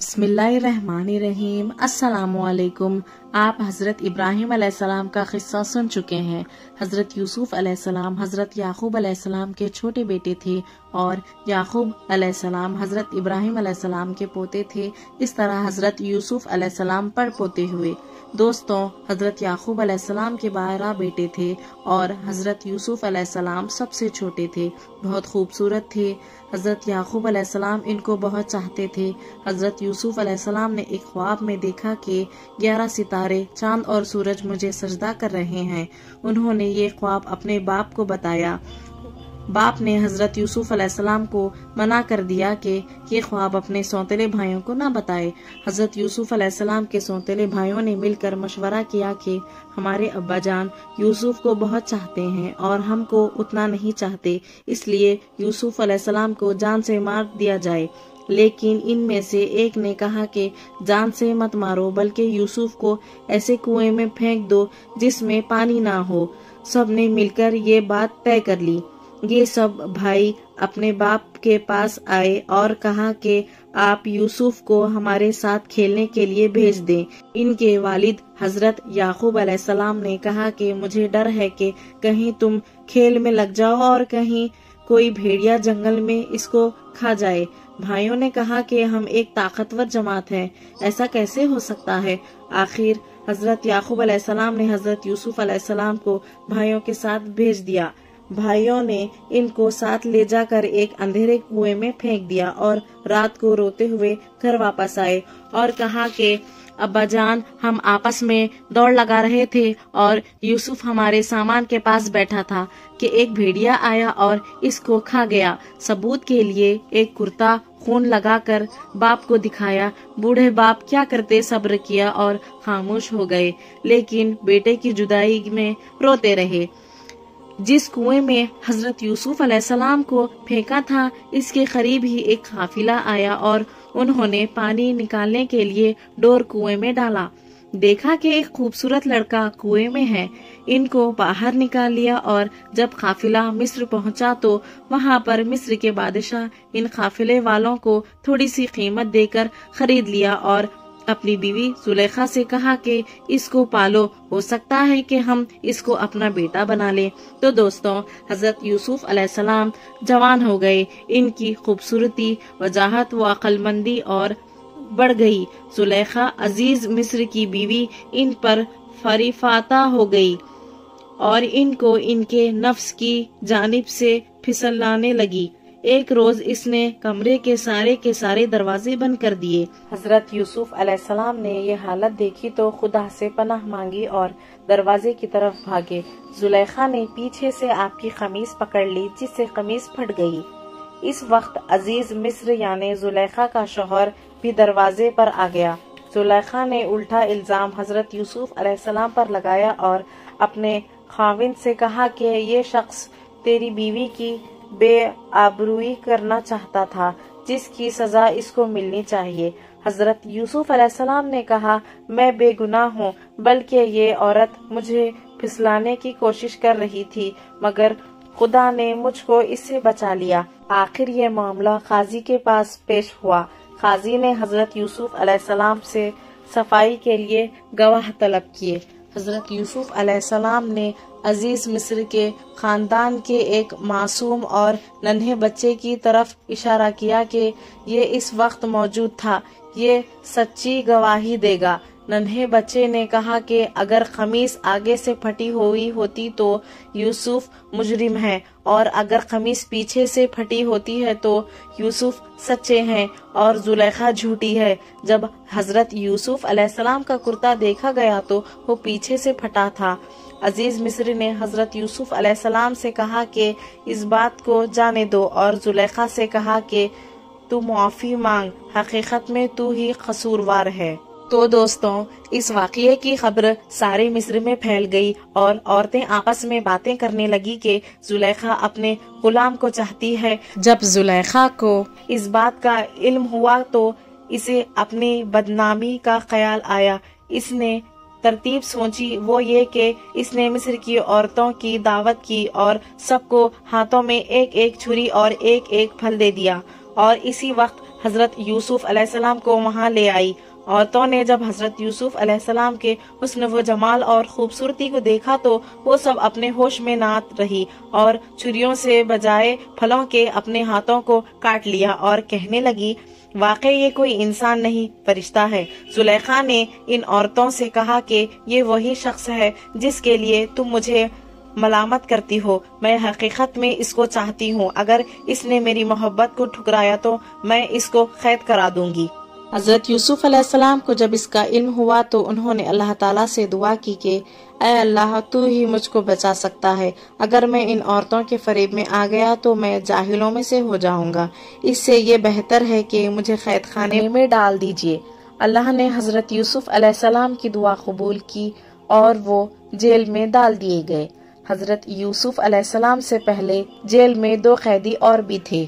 बिस्मिल्लाहिर्रहमानिर्रहीम। अस्सलामुअलैकुम। आप हज़रत इब्राहिम अलैहिस्सलाम का किस्सा सुन चुके हैं। हज़रत यूसुफ अलैहिस्सलाम हज़रत याकूब अलैहिस्सलाम के छोटे बेटे थे और याकूब अलैहिस्सलाम हज़रत इब्राहिम अलैहिस्सलाम के पोते थे। इस तरह हज़रत यूसुफ अलैहिस्सलाम पड़पोते हुए। दोस्तों, हज़रत याकूब अलैहिस्सलाम के 12 बेटे थे और हज़रत यूसुफ अलैहिस्सलाम सबसे छोटे थे। बहुत खूबसूरत थे। हज़रत याकूब अलैहिस्सलाम इनको बहुत चाहते थे। हज़रत यूसुफ अलैहिस्सलाम ने एक ख्वाब में देखा कि 11 सितारे, चांद और सूरज मुझे सजदा कर रहे हैं। उन्होंने ये ख्वाब अपने बाप को बताया। बाप ने हज़रत यूसुफ अलैहिस्सलाम को मना कर दिया कि ये ख्वाब अपने सौतेले भाइयों को ना बताए। हज़रत यूसुफ अलैहिस्सलाम के सौतेले भाइयों ने मिलकर मशवरा किया कि हमारे अब्बा जान यूसुफ को बहुत चाहते हैं और हमको उतना नहीं चाहते, इसलिए यूसुफ अलैहिस्सलाम को जान से मार दिया जाए। लेकिन इनमें से एक ने कहा कि जान से मत मारो, बल्कि यूसुफ को ऐसे कुएं में फेंक दो जिसमें पानी ना हो। सब ने मिलकर ये बात तय कर ली। ये सब भाई अपने बाप के पास आए और कहा कि आप यूसुफ को हमारे साथ खेलने के लिए भेज दें। इनके वालिद हजरत याकूब अलैहिस्सलाम ने कहा कि मुझे डर है कि कहीं तुम खेल में लग जाओ और कहीं कोई भेड़िया जंगल में इसको खा जाए। भाइयों ने कहा कि हम एक ताकतवर जमात हैं, ऐसा कैसे हो सकता है। आखिर हजरत याकूब अलैहिस्सलाम ने हजरत यूसुफ अलैहिस्सलाम को भाइयों के साथ भेज दिया। भाइयों ने इनको साथ ले जाकर एक अंधेरे कुएं में फेंक दिया और रात को रोते हुए घर वापस आए और कहा कि अब्बा जान, हम आपस में दौड़ लगा रहे थे और यूसुफ हमारे सामान के पास बैठा था कि एक भेड़िया आया और इसको खा गया। सबूत के लिए एक कुर्ता खून लगाकर बाप को दिखाया। बूढ़े बाप क्या करते, सब्र किया और खामोश हो गए, लेकिन बेटे की जुदाई में रोते रहे। जिस कुएं में हजरत यूसुफ अलैहिस्सलाम को फेंका था, इसके करीब ही एक काफिला आया और उन्होंने पानी निकालने के लिए डोर कुएं में डाला। देखा कि एक खूबसूरत लड़का कुएं में है। इनको बाहर निकाल लिया और जब काफिला मिस्र पहुंचा तो वहां पर मिस्र के बादशाह इन काफिले वालों को थोड़ी सी कीमत देकर खरीद लिया और अपनी बीवी जुलेखा से कहा कि इसको पालो, हो सकता है कि हम इसको अपना बेटा बना लें। तो दोस्तों, हजरत यूसुफ अलैहिस्सलाम जवान हो गए। इनकी खूबसूरती, वजाहत व अक्लमंदी और बढ़ गई। जुलेखा अजीज मिस्र की बीवी इन पर फरीफाता हो गई और इनको इनके नफ्स की जानिब से फिसलाने लगी। एक रोज इसने कमरे के सारे दरवाजे बंद कर दिए। हजरत यूसुफ अलैहिस्सलाम ने ये हालत देखी तो खुदा से पनाह मांगी और दरवाजे की तरफ भागे। जुलेखा ने पीछे से आपकी कमीज पकड़ ली, जिससे कमीज फट गई। इस वक्त अजीज मिस्र यानी जुलेखा का शौहर भी दरवाजे पर आ गया। जुलेखा ने उल्टा इल्जाम हजरत यूसुफ अलैहिस्सलाम पर लगाया और अपने खाविंद से कहा कि ये शख्स तेरी बीवी की बेआबरूई करना चाहता था, जिसकी सजा इसको मिलनी चाहिए। हजरत यूसुफ अलैहिस्सलाम ने कहा, मैं बेगुनाह हूँ, बल्कि ये औरत मुझे फिसलाने की कोशिश कर रही थी, मगर खुदा ने मुझको इससे बचा लिया। आखिर ये मामला काजी के पास पेश हुआ। काजी ने हजरत यूसुफ अलैहिस्सलाम से सफाई के लिए गवाह तलब किए। हजरत यूसुफ अलैहिस्सलाम ने अजीज मिस्र के खानदान के एक मासूम और नन्हे बच्चे की तरफ इशारा किया कि ये इस वक्त मौजूद था, ये सच्ची गवाही देगा। नन्हे बच्चे ने कहा कि अगर कमीज आगे से फटी हुई होती तो यूसुफ मुजरिम है, और अगर कमीज पीछे से फटी होती है तो यूसुफ सच्चे हैं और जुलेखा झूठी है। जब हजरत यूसुफ अलैहिस्सलाम का कुर्ता देखा गया तो वो पीछे से फटा था। अजीज मिस्री ने हजरत यूसुफ अलैहिस्सलाम से कहा कि इस बात को जाने दो और जुलेखा से कहा कि तू मुआफी मांग, हकीकत में तू ही कसूरवार है। तो दोस्तों, इस वाक़ये की खबर सारे मिस्र में फैल गई और औरतें आपस में बातें करने लगी कि जुलेखा अपने गुलाम को चाहती है। जब जुलेखा को इस बात का इल्म हुआ तो इसे अपनी बदनामी का ख्याल आया। इसने तरतीब सोची, वो ये कि इसने मिस्र की औरतों की दावत की और सबको हाथों में एक एक छुरी और एक एक फल दे दिया। और इसी वक्त حضرت یوسف علیہ السلام کو وہاں لے آئی۔ عورتوں نے جب حضرت یوسف علیہ السلام کے حسن و جمال اور خوبصورتی کو دیکھا تو وہ سب اپنے ہوش میں نہ رہی اور چھریوں سے بجائے پھلوں کے اپنے ہاتھوں کو کاٹ لیا اور کہنے لگی، واقعی یہ کوئی انسان نہیں، فرشتہ ہے۔ زلیخا نے ان عورتوں سے کہا کہ یہ وہی شخص ہے جس کے لیے تم مجھے ملامت کرتی ہو، میں حقیقت میں اس کو چاہتی ہوں، اگر اس نے میری محبت کو ٹھکرایا تو میں اس کو قید کرا دوں گی۔ حضرت یوسف علیہ السلام کو جب اس کا علم ہوا تو انہوں نے اللہ تعالیٰ سے دعا کی کہ اے اللہ، تو ہی مجھ کو بچا سکتا ہے، اگر میں ان عورتوں کے فریب میں آ گیا تو میں جاہلوں میں سے ہو جاؤں گا، اس سے یہ بہتر ہے کہ مجھے قید خانے میں ڈال دیجیے۔ اللہ نے حضرت یوسف علیہ السلام کی دعا قبول کی اور وہ جیل میں ڈال دیے گئے۔ حضرت یوسف علیہ السلام سے پہلے جیل میں 2 قیدی اور بھی تھے،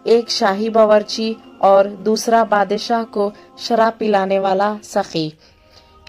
ایک شاہی باورچی اور دوسرا بادشاہ کو شراب پلانے والا سقی۔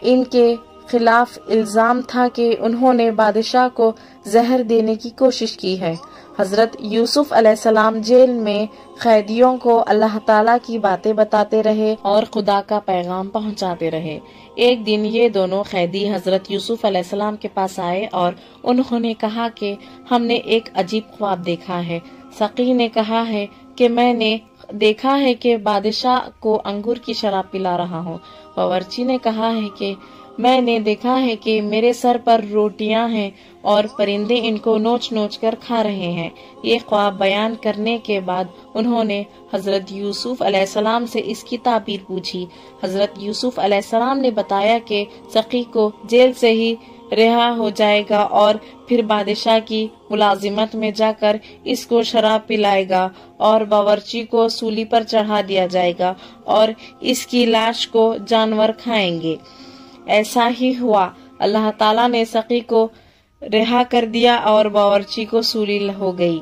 ان کے خلاف الزام تھا کہ انہوں نے بادشاہ کو زہر دینے کی کوشش کی ہے۔ حضرت یوسف علیہ السلام جیل میں قیدیوں کو اللہ تعالیٰ کی باتیں بتاتے رہے اور خدا کا پیغام پہنچاتے رہے۔ ایک دن یہ دونوں قیدی حضرت یوسف علیہ السلام کے پاس آئے اور انہوں نے کہا کہ ہم نے ایک عجیب خواب دیکھا ہے۔ سقی نے کہا ہے کہ میں نے دیکھا ہے کہ بادشاہ کو انگور کی شراب پلا رہا ہوں۔ باورچی نے کہا ہے کہ میں نے دیکھا ہے کہ میرے سر پر روٹیاں ہیں اور پرندے ان کو نوچ نوچ کر کھا رہے ہیں۔ یہ خواب بیان کرنے کے بعد انہوں نے حضرت یوسف علیہ السلام سے اس کی تعبیر پوچھی۔ حضرت یوسف علیہ السلام نے بتایا کہ سقی کو جیل سے ہی رہا ہو جائے گا اور پھر بادشاہ کی ملازمت میں جا کر اس کو شراب پلائے گا اور باورچی کو سولی پر چڑھا دیا جائے گا اور اس کی لاش کو جانور کھائیں گے۔ ایسا ہی ہوا، اللہ تعالیٰ نے سقی کو رہا کر دیا اور باورچی کو سولی ہو گئی۔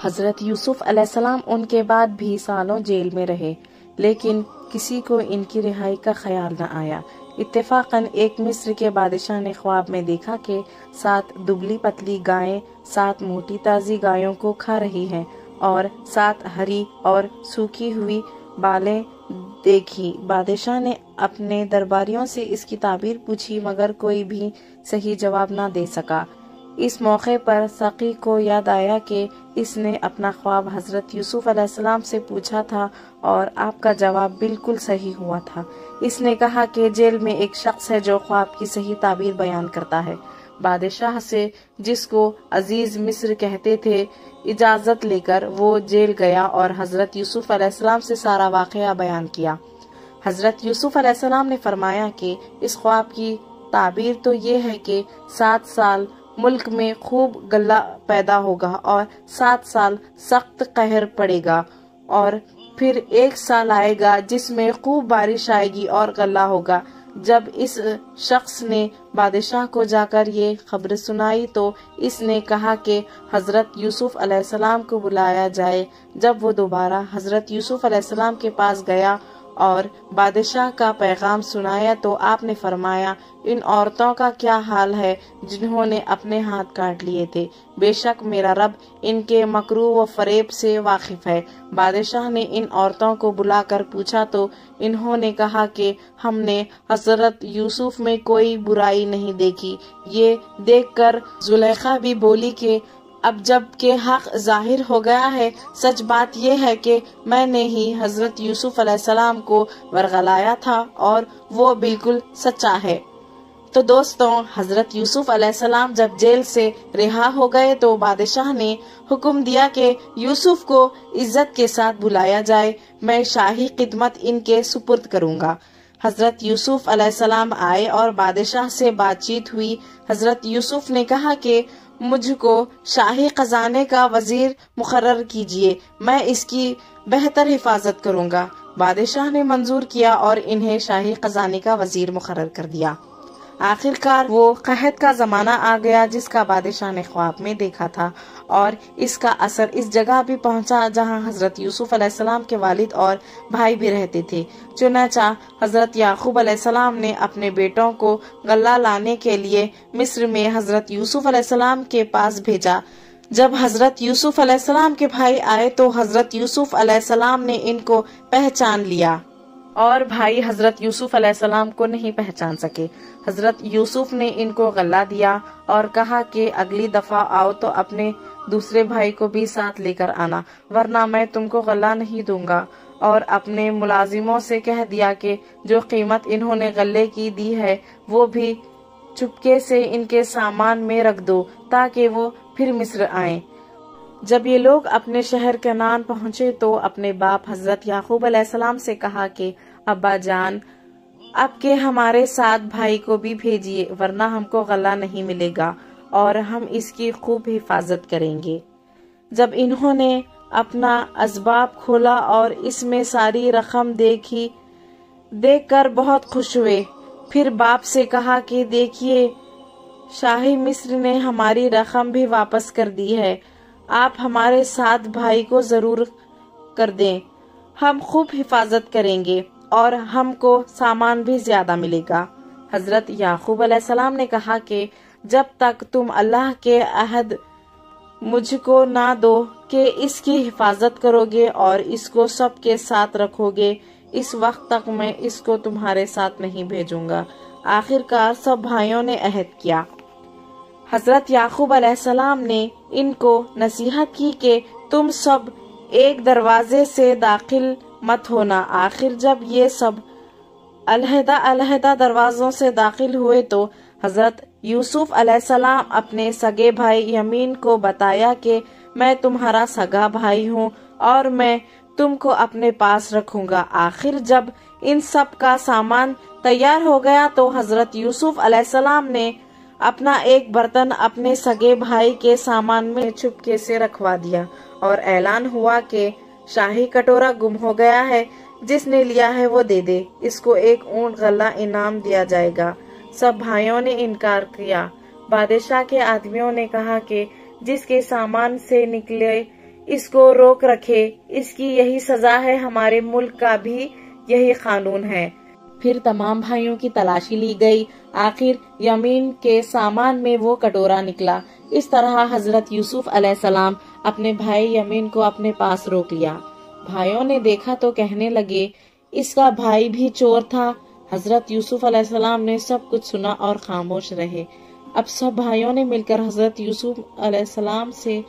حضرت یوسف علیہ السلام ان کے بعد بھی سالوں جیل میں رہے، لیکن کسی کو ان کی رہائی کا خیال نہ آیا۔ اتفاقاً ایک مصر کے بادشاہ نے خواب میں دیکھا کہ 7 دبلی پتلی گائیں 7 موٹی تازی گایوں کو کھا رہی ہیں اور 7 ہری اور سوکھی ہوئی بالیں دیکھی۔ بادشاہ نے اپنے درباریوں سے اس کی تعبیر پوچھی مگر کوئی بھی صحیح جواب نہ دے سکا۔ اس موقع پر سقی کو یاد آیا کہ اس نے اپنا خواب حضرت یوسف علیہ السلام سے پوچھا تھا اور آپ کا جواب بالکل صحیح ہوا تھا۔ اس نے کہا کہ جیل میں ایک شخص ہے جو خواب کی صحیح تعبیر بیان کرتا ہے۔ بادشاہ سے، جس کو عزیز مصر کہتے تھے، اجازت لے کر وہ جیل گیا اور حضرت یوسف علیہ السلام سے سارا واقعہ بیان کیا۔ حضرت یوسف علیہ السلام نے فرمایا کہ اس خواب کی تعبیر تو یہ ہے کہ 7 سال ملک میں خوب غلہ پیدا ہوگا اور 7 سال سخت قہر پڑے گا اور پھر 1 سال آئے گا جس میں خوب بارش آئے گی اور غلہ ہوگا۔ جب اس شخص نے بادشاہ کو جا کر یہ خبر سنائی تو اس نے کہا کہ حضرت یوسف علیہ السلام کو بلایا جائے۔ جب وہ دوبارہ حضرت یوسف علیہ السلام کے پاس گیا اور بادشاہ کا پیغام سنایا تو آپ نے فرمایا، ان عورتوں کا کیا حال ہے جنہوں نے اپنے ہاتھ کاٹ لیے تھے، بے شک میرا رب ان کے مکرو و فریب سے واقف ہے۔ بادشاہ نے ان عورتوں کو بلا کر پوچھا تو انہوں نے کہا کہ ہم نے حضرت یوسف میں کوئی برائی نہیں دیکھی۔ یہ دیکھ کر زلیخا بھی بولی کہ اب جب کہ حق ظاہر ہو گیا ہے، سچ بات یہ ہے کہ میں نے ہی حضرت یوسف علیہ السلام کو ورغلایا تھا اور وہ بالکل سچا ہے۔ تو دوستوں، حضرت یوسف علیہ السلام جب جیل سے رہا ہو گئے تو بادشاہ نے حکم دیا کہ یوسف کو عزت کے ساتھ بلایا جائے، میں شاہی خدمت ان کے سپرد کروں گا۔ حضرت یوسف علیہ السلام آئے اور بادشاہ سے بات چیت ہوئی۔ حضرت یوسف نے کہا کہ مجھ کو شاہی خزانے کا وزیر مقرر کیجیے، میں اس کی بہتر حفاظت کروں گا۔ بادشاہ نے منظور کیا اور انہیں شاہی خزانے کا وزیر مقرر کر دیا۔ آخر کار وہ قحط کا زمانہ آ گیا جس کا بادشاہ نے خواب میں دیکھا تھا، اور اس کا اثر اس جگہ بھی پہنچا جہاں حضرت یوسف علیہ السلام کے والد اور بھائی بھی رہتے تھے۔ چنانچہ حضرت یعقوب علیہ السلام نے اپنے بیٹوں کو غلہ لانے کے لیے مصر میں حضرت یوسف علیہ السلام کے پاس بھیجا۔ जब हजरत यूसुफ अलैहिस्सलाम के भाई आए तो हजरत यूसुफ अलैहिस्सलाम ने इनको पहचान लिया और भाई हजरत यूसुफ अलैहिस्सलाम को नहीं पहचान सके। हजरत यूसुफ ने इनको गल्ला दिया और कहा कि अगली दफा आओ तो अपने दूसरे भाई को भी साथ लेकर आना, वरना मैं तुमको गल्ला नहीं दूंगा। और अपने मुलाजिमों से कह दिया कि जो कीमत इन्होंने गल्ले की दी है वो भी चुपके से इनके सामान में रख दो ताकि वो फिर मिस्र आए। जब ये लोग अपने शहर कनान पहुंचे तो अपने बाप हजरत याकूब अलैहिस्सलाम से कहा कि अब्बा जान, अब के हमारे साथ भाई को भी भेजिए, वरना हमको गला नहीं मिलेगा और हम इसकी खूब हिफाजत करेंगे। जब इन्होंने अपना असबाब खोला और इसमें सारी रकम देखी, देखकर बहुत खुश हुए। फिर बाप से कहा कि देखिए, शाही मिस्र ने हमारी रकम भी वापस कर दी है, आप हमारे साथ भाई को जरूर कर दें, हम खूब हिफाजत करेंगे और हमको सामान भी ज्यादा मिलेगा। हजरत याकूब अलैहिस्सलाम ने कहा कि जब तक तुम अल्लाह के अहद मुझको ना दो कि इसकी हिफाजत करोगे और इसको सबके साथ रखोगे, इस वक्त तक मैं इसको तुम्हारे साथ नहीं भेजूंगा। आखिरकार सब भाइयों ने अहद किया। हजरत याकूब अलैहिस्सलाम ने इनको नसीहत की कि तुम सब एक दरवाजे से दाखिल मत होना। आखिर जब ये सब अलहदा दरवाजों से दाखिल हुए तो हजरत यूसुफ अलैहिस्सलाम अपने सगे भाई यमीन को बताया कि मैं तुम्हारा सगा भाई हूँ और मैं तुमको अपने पास रखूंगा। आखिर जब इन सब का सामान तैयार हो गया तो हजरत यूसुफ अलैहिस्सलाम ने अपना एक बर्तन अपने सगे भाई के सामान में चुपके से रखवा दिया और ऐलान हुआ कि शाही कटोरा गुम हो गया है, जिसने लिया है वो दे दे, इसको एक ऊंट गल्ला इनाम दिया जाएगा। सब भाइयों ने इनकार किया। बादशाह के आदमियों ने कहा कि जिसके सामान से निकले इसको रोक रखे, इसकी यही सजा है, हमारे मुल्क का भी यही कानून है। फिर तमाम भाइयों की तलाशी ली गई। आखिर यमीन के सामान में वो कटोरा निकला। इस तरह हजरत यूसुफ अलैहिस्सलाम अपने भाई यमीन को अपने पास रोक लिया। भाइयों ने देखा तो कहने लगे, इसका भाई भी चोर था। हजरत यूसुफ अलैहिस्सलाम ने सब कुछ सुना और खामोश रहे। अब सब भाइयों ने मिलकर हजरत यूसुफ अलैहिस्सलाम से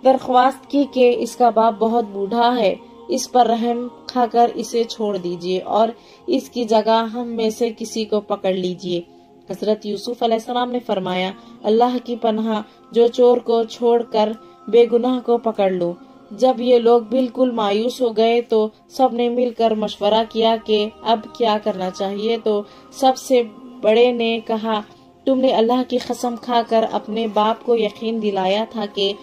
दरख्वास्त की कि इसका बाप बहुत बूढ़ा है, इस पर रहम खाकर इसे छोड़ दीजिए और इसकी जगह हम में से किसी को पकड़ लीजिए। हजरत यूसुफ अलैहिस्सलाम ने फरमाया, अल्लाह की पनाह, जो चोर को छोड़कर बेगुनाह को पकड़ लो। जब ये लोग बिल्कुल मायूस हो गए तो सब ने मिलकर मशवरा किया कि अब क्या करना चाहिए। तो सबसे बड़े ने कहा, तुमने अल्लाह की कसम खाकर अपने बाप को यकीन दिलाया था कि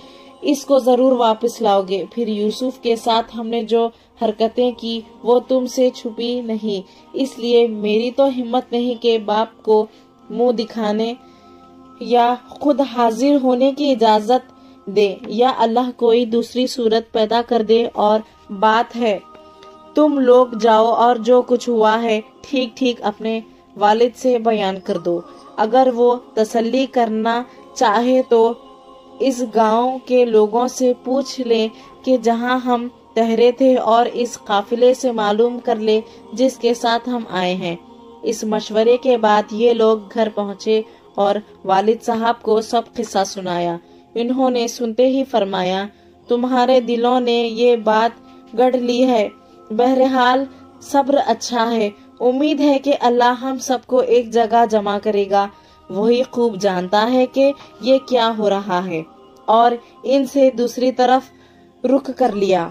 इसको जरूर वापस लाओगे। फिर यूसुफ के साथ हमने जो हरकतें की वो तुमसे छुपी नहीं, इसलिए मेरी तो हिम्मत नहीं कि बाप को मुंह दिखाने या खुद हाजिर होने की इजाजत दे, या अल्लाह कोई दूसरी सूरत पैदा कर दे। और बात है, तुम लोग जाओ और जो कुछ हुआ है ठीक ठीक अपने वालिद से बयान कर दो। अगर वो तसल्ली करना चाहे तो इस गांव के लोगों से पूछ ले कि जहां हम ठहरे थे और इस काफिले से मालूम कर ले जिसके साथ हम आए हैं। इस मशवरे के बाद ये लोग घर पहुंचे और वालिद साहब को सब किस्सा सुनाया। इन्होंने सुनते ही फरमाया, तुम्हारे दिलों ने ये बात गढ़ ली है, बहरहाल सब्र अच्छा है, उम्मीद है कि अल्लाह हम सबको एक जगह जमा करेगा। वही खूब जानता है कि ये क्या हो रहा है। और इनसे दूसरी तरफ रुख कर लिया।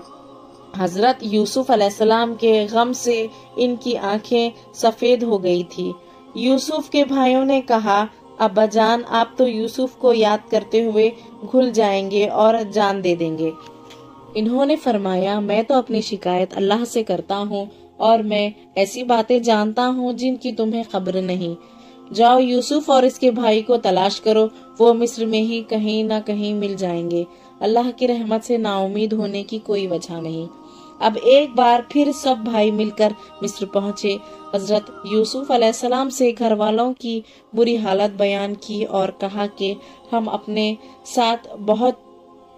हजरत यूसुफ अलैहिस्सलाम के गम से इनकी आंखें सफेद हो गई थी। यूसुफ के भाइयों ने कहा, अब्बा जान, आप तो यूसुफ को याद करते हुए घुल जाएंगे और जान दे देंगे। इन्होंने फरमाया, मैं तो अपनी शिकायत अल्लाह से करता हूँ और मैं ऐसी बातें जानता हूँ जिनकी तुम्हें खबर नहीं। जाओ यूसुफ और इसके भाई को तलाश करो, वो मिस्र में ही कहीं न कहीं मिल जाएंगे। अल्लाह की रहमत से नाउमीद होने की कोई वजह नहीं। अब एक बार फिर सब भाई मिलकर मिस्र पहुंचे। हजरत यूसुफ अलैहिस्सलाम से घर वालों की बुरी हालत बयान की और कहा कि हम अपने साथ बहुत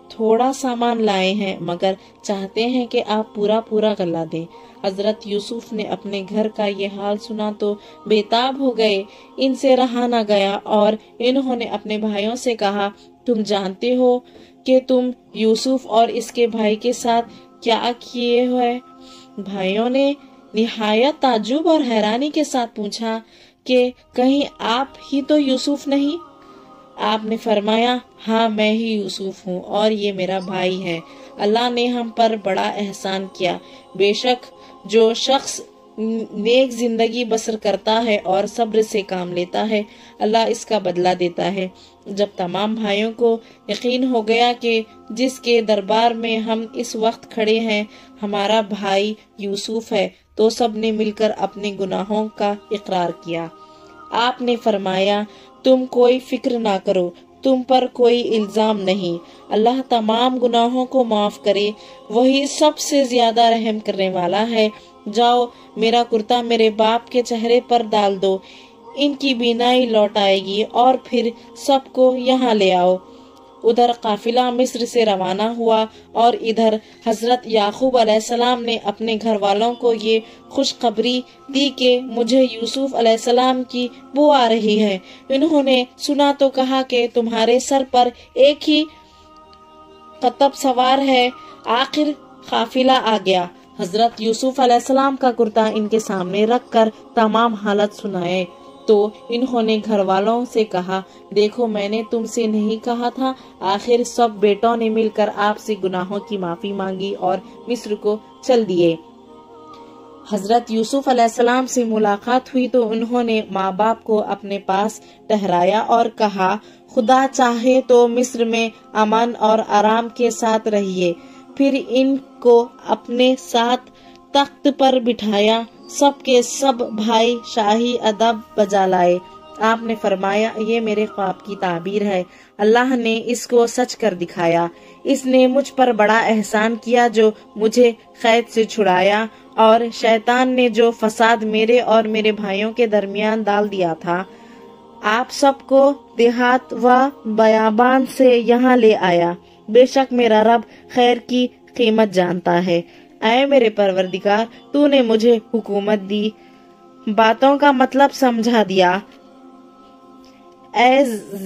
تھوڑا سامان لائے ہیں مگر چاہتے ہیں کہ آپ پورا غلہ دیں۔ حضرت یوسف نے اپنے گھر کا یہ حال سنا تو بےتاب ہو گئے، ان سے رہا نہ گیا اور انہوں نے اپنے بھائیوں سے کہا، تم جانتے ہو کہ تم یوسف اور اس کے بھائی کے ساتھ کیا کیے ہوئے؟ بھائیوں نے نہایت تعجب اور حیرانی کے ساتھ پوچھا کہ کہیں آپ ہی تو یوسف نہیں؟ آپ نے فرمایا، ہاں میں ہی یوسف ہوں اور یہ میرا بھائی ہے۔ اللہ نے ہم پر بڑا احسان کیا۔ بے شک جو شخص نیک زندگی بسر کرتا ہے اور صبر سے کام لیتا ہے، اللہ اس کا بدلہ دیتا ہے۔ جب تمام بھائیوں کو یقین ہو گیا کہ جس کے دربار میں ہم اس وقت کھڑے ہیں ہمارا بھائی یوسف ہے، تو سب نے مل کر اپنے گناہوں کا اقرار کیا۔ آپ نے فرمایا، تم کوئی فکر نہ کرو، تم پر کوئی الزام نہیں، اللہ تمام گناہوں کو معاف کرے، وہی سب سے زیادہ رحم کرنے والا ہے۔ جاؤ، میرا کرتا میرے باپ کے چہرے پر ڈال دو، ان کی بینائی لوٹ آئے گی، اور پھر سب کو یہاں لے آؤ۔ ادھر قافلہ مصر سے روانہ ہوا اور ادھر حضرت یعقوب علیہ السلام نے اپنے گھر والوں کو یہ خوشخبری دی کہ مجھے یوسف علیہ السلام کی بو آ رہی ہے۔ انہوں نے سنا تو کہا کہ تمہارے سر پر ایک ہی قطب سوار ہے۔ آخر قافلہ آ گیا۔ حضرت یوسف علیہ السلام کا کرتا ان کے سامنے رکھ کر تمام حالت سنائے تو انہوں نے گھر والوں سے کہا، دیکھو میں نے تم سے نہیں کہا تھا؟ آخر سب بیٹوں نے مل کر آپ سے گناہوں کی معافی مانگی اور مصر کو چل دیے۔ حضرت یوسف علیہ السلام سے ملاقات ہوئی تو انہوں نے ماں باپ کو اپنے پاس ٹھہرایا اور کہا، خدا چاہے تو مصر میں امن اور آرام کے ساتھ رہیے۔ پھر ان کو اپنے ساتھ تخت پر بٹھایا، سب کے سب بھائی شاہی ادب بجا لائے۔ آپ نے فرمایا، یہ میرے خواب کی تعبیر ہے، اللہ نے اس کو سچ کر دکھایا۔ اس نے مجھ پر بڑا احسان کیا جو مجھے قید سے چھڑایا، اور شیطان نے جو فساد میرے اور میرے بھائیوں کے درمیان ڈال دیا تھا، آپ سب کو دیہات و بیابان سے یہاں لے آیا۔ بے شک میرا رب خیر کی قیمت جانتا ہے۔ اے میرے پروردگار، تو نے مجھے حکومت دی، باتوں کا مطلب سمجھا دیا۔ اے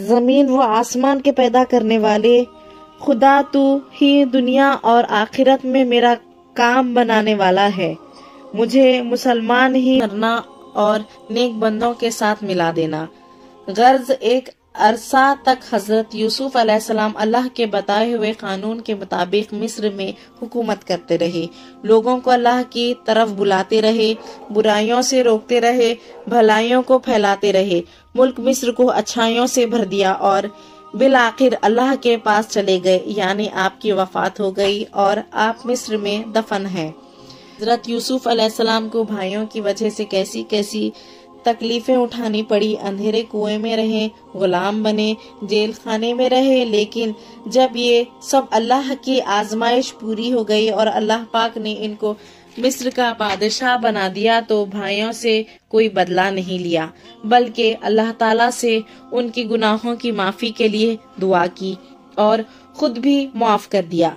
زمین و آسمان کے پیدا کرنے والے خدا، تو ہی دنیا اور آخرت میں میرا کام بنانے والا ہے۔ مجھے مسلمان ہی کرنا اور نیک بندوں کے ساتھ ملا دینا۔ غرض ایک عرصہ تک حضرت یوسف علیہ السلام اللہ کے بتائے ہوئے قانون کے مطابق مصر میں حکومت کرتے رہے، لوگوں کو اللہ کی طرف بلاتے رہے، برائیوں سے روکتے رہے، بھلائیوں کو پھیلاتے رہے، ملک مصر کو اچھائیوں سے بھر دیا اور بالآخر اللہ کے پاس چلے گئے، یعنی آپ کی وفات ہو گئی اور آپ مصر میں دفن ہیں۔ حضرت یوسف علیہ السلام کو بھائیوں کی وجہ سے کیسی کیسی تکلیفیں اٹھانی پڑی، اندھیرے کنویں میں رہے، غلام بنے، جیل خانے میں رہے، لیکن جب یہ سب اللہ کی آزمائش پوری ہو گئی اور اللہ پاک نے ان کو مصر کا بادشاہ بنا دیا تو بھائیوں سے کوئی بدلہ نہیں لیا، بلکہ اللہ تعالیٰ سے ان کی گناہوں کی معافی کے لیے دعا کی اور خود بھی معاف کر دیا۔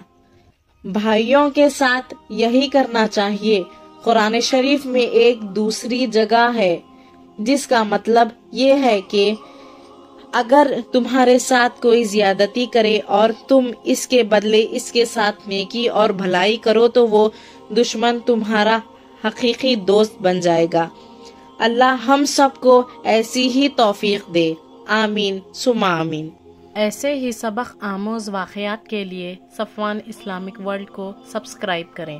بھائیوں کے ساتھ یہی کرنا چاہیے۔ قرآن شریف میں ایک دوسری جگہ ہے جس کا مطلب یہ ہے کہ اگر تمہارے ساتھ کوئی زیادتی کرے اور تم اس کے بدلے اس کے ساتھ نیکی اور بھلائی کرو تو وہ دشمن تمہارا حقیقی دوست بن جائے گا۔ اللہ ہم سب کو ایسی ہی توفیق دے، آمین ثم آمین۔ ایسے ہی سبق آموز واقعات کے لیے صفوان اسلامک ورلڈ کو سبسکرائب کریں۔